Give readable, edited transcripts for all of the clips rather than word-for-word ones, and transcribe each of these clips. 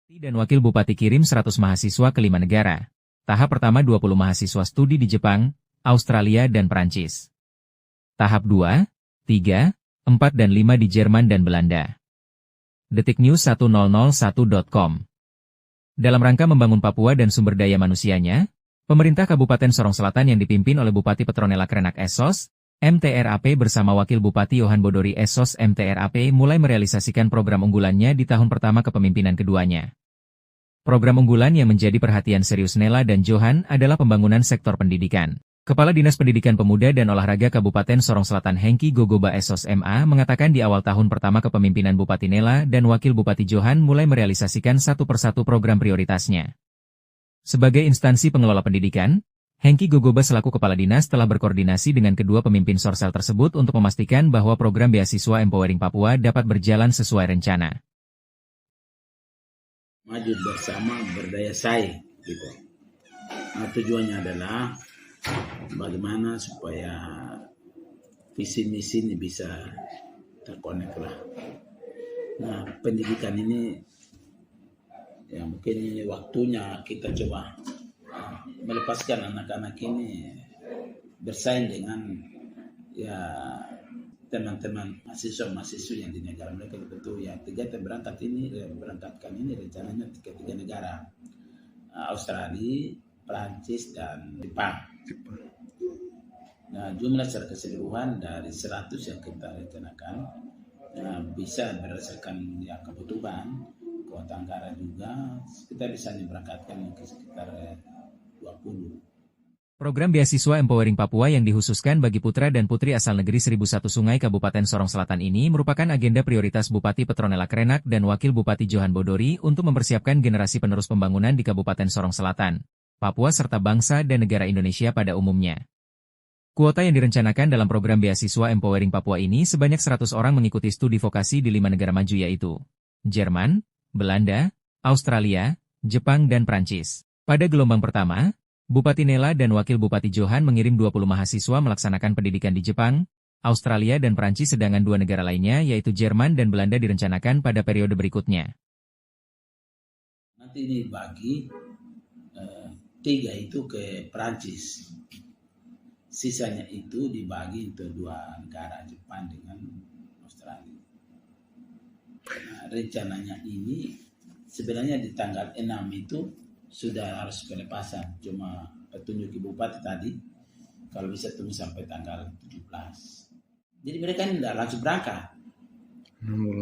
Dan Wakil Bupati kirim 100 mahasiswa ke 5 negara. Tahap pertama 20 mahasiswa studi di Jepang, Australia dan Perancis. Tahap 2, 3, 4 dan 5 di Jerman dan Belanda. Detik News 1001.com. Dalam rangka membangun Papua dan sumber daya manusianya, pemerintah Kabupaten Sorong Selatan yang dipimpin oleh Bupati Petronella Krenak Esos, MTRAP bersama Wakil Bupati Johan Bodori Esos MTRAP mulai merealisasikan program unggulannya di tahun pertama kepemimpinan keduanya. Program unggulan yang menjadi perhatian serius Nela dan Johan adalah pembangunan sektor pendidikan. Kepala Dinas Pendidikan Pemuda dan Olahraga Kabupaten Sorong Selatan Hengki Gogoba Esos MA mengatakan di awal tahun pertama kepemimpinan Bupati Nela dan Wakil Bupati Johan mulai merealisasikan satu persatu program prioritasnya. Sebagai instansi pengelola pendidikan, Hengki Gogoba selaku Kepala Dinas telah berkoordinasi dengan kedua pemimpin Sorsel tersebut untuk memastikan bahwa program beasiswa Empowering Papua dapat berjalan sesuai rencana. Maju bersama berdaya saing gitu. Nah, tujuannya adalah bagaimana supaya visi misi ini bisa terkonek lah. Nah, pendidikan ini ya mungkin ini waktunya kita coba melepaskan anak-anak ini bersaing dengan ya teman-teman mahasiswa-mahasiswa yang di negara mereka betul yang kita berangkatkan ini rencananya ke 3 negara, Australia, Perancis dan Jepang. Nah, jumlah secara keseluruhan dari 100 yang kita rencanakan bisa berdasarkan ya kebutuhan kota Anggara juga kita bisa berangkatkan ke sekitar 20. Program beasiswa Empowering Papua yang dikhususkan bagi putra dan putri asal negeri 1001 Sungai Kabupaten Sorong Selatan ini merupakan agenda prioritas Bupati Petronella Krenak dan Wakil Bupati Johan Bodori untuk mempersiapkan generasi penerus pembangunan di Kabupaten Sorong Selatan, Papua serta bangsa dan negara Indonesia pada umumnya. Kuota yang direncanakan dalam program beasiswa Empowering Papua ini sebanyak 100 orang mengikuti studi vokasi di 5 negara maju yaitu Jerman, Belanda, Australia, Jepang dan Prancis. Pada gelombang pertama, Bupati Nela dan Wakil Bupati Johan mengirim 20 mahasiswa melaksanakan pendidikan di Jepang, Australia dan Perancis sedangkan 2 negara lainnya yaitu Jerman dan Belanda direncanakan pada periode berikutnya. Nanti ini bagi 3 itu ke Perancis. Sisanya itu dibagi untuk 2 negara, Jepang dengan Australia. Nah, rencananya ini sebenarnya di tanggal 6 itu sudah harus pelepasan, cuma petunjuk Ibu Bupati tadi kalau bisa tunggu sampai tanggal 17. Jadi mereka ini tidak langsung berangkat,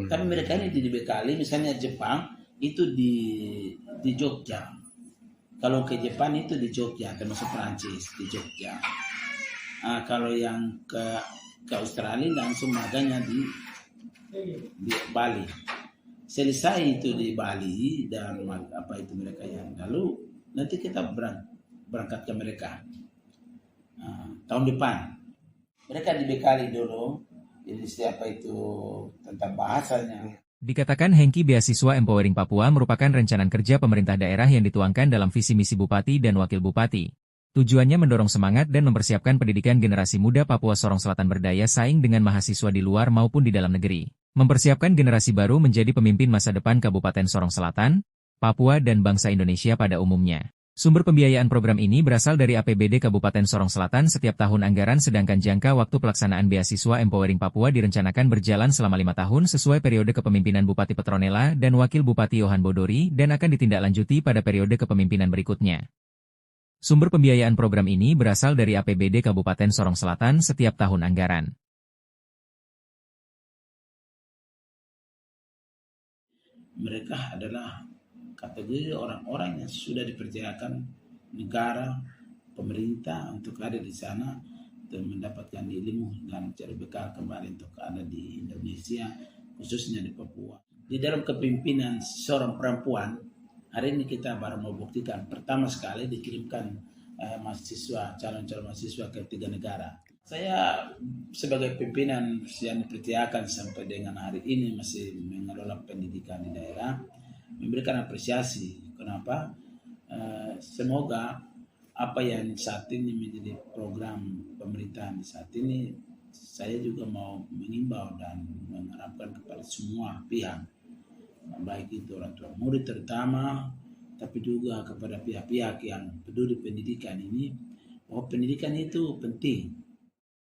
tapi mereka ini dibekali misalnya Jepang itu di Jogja, kalau ke Jepang itu di Jogja, termasuk Perancis di Jogja. Nah, kalau yang ke Australia langsung maganya di Bali. Selesai itu di Bali dan apa itu mereka yang lalu nanti kita berangkat ke mereka tahun depan. Mereka dibekali dulu jadi siapa itu tentang bahasanya. Dikatakan Hengki beasiswa Empowering Papua merupakan rencana kerja pemerintah daerah yang dituangkan dalam visi misi Bupati dan Wakil Bupati. Tujuannya mendorong semangat dan mempersiapkan pendidikan generasi muda Papua Sorong Selatan berdaya saing dengan mahasiswa di luar maupun di dalam negeri. Mempersiapkan generasi baru menjadi pemimpin masa depan Kabupaten Sorong Selatan, Papua dan bangsa Indonesia pada umumnya. Sumber pembiayaan program ini berasal dari APBD Kabupaten Sorong Selatan setiap tahun anggaran sedangkan jangka waktu pelaksanaan beasiswa Empowering Papua direncanakan berjalan selama 5 tahun sesuai periode kepemimpinan Bupati Petronella dan Wakil Bupati Johan Bodori dan akan ditindaklanjuti pada periode kepemimpinan berikutnya. Sumber pembiayaan program ini berasal dari APBD Kabupaten Sorong Selatan setiap tahun anggaran. Mereka adalah kategori orang-orang yang sudah dipercayakan negara, pemerintah untuk ada di sana dan mendapatkan ilmu dan cari bekal kembali untuk ada di Indonesia, khususnya di Papua. Di dalam kepemimpinan seorang perempuan, hari ini kita baru mau buktikan pertama sekali dikirimkan mahasiswa, calon-calon mahasiswa ke 3 negara. Saya sebagai pimpinan yang dipercayakan sampai dengan hari ini masih mengelola pendidikan di daerah, memberikan apresiasi. Kenapa? Semoga apa yang saat ini menjadi program pemerintahan di saat ini, saya juga mau mengimbau dan mengharapkan kepada semua pihak baik itu orang tua murid terutama, tapi juga kepada pihak-pihak yang peduli pendidikan ini, bahwa pendidikan itu penting.